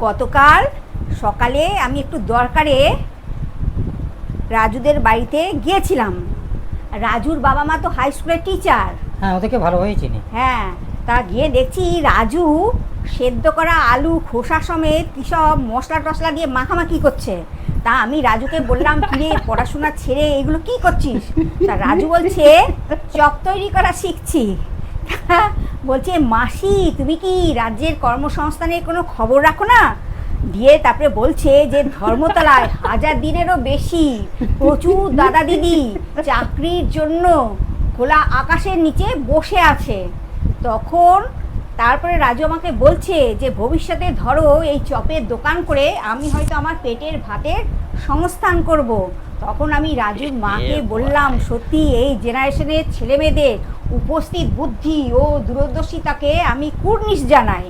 গতকাল সকালে আমি একটু দরকারে রাজুদের বাড়িতে গিয়েছিলাম। রাজুর বাবা মা তো হাই স্কুলের টিচার। হ্যাঁ, ওদেরকে ভালোভাবেই চিনি। হ্যাঁ, তা গিয়ে দেখছি রাজু সেদ্ধ করা আলু খোসা সমেত কী সব মশলা টশলা দিয়ে মাখামাখি করছে। তা আমি রাজুকে বললাম, কিরে পড়াশোনা ছেড়ে এগুলো কি করছিস? তা রাজু বলছে চপ তৈরি করা শিখছি। তা বলছে, মাসি তুমি কি রাজ্যের কর্মসংস্থানের কোনো খবর রাখো না? দিয়ে তারপরে বলছে যে ধর্মতলায় 1000 দিনেরও বেশি প্রচুর দাদা দিদি চাকরির জন্য খোলা আকাশের নিচে বসে আছে। তখন তারপরে রাজু আমাকে বলছে যে ভবিষ্যতে ধরো এই চপের দোকান করে আমি হয়তো আমার পেটের ভাতের সংস্থান করব। তখন আমি রাজুর মাকে বললাম, সত্যি এই জেনারেশনের ছেলেমেয়েদের উপস্থিত বুদ্ধি ও দূরদর্শিতাকে আমি কুর্নিশ জানাই।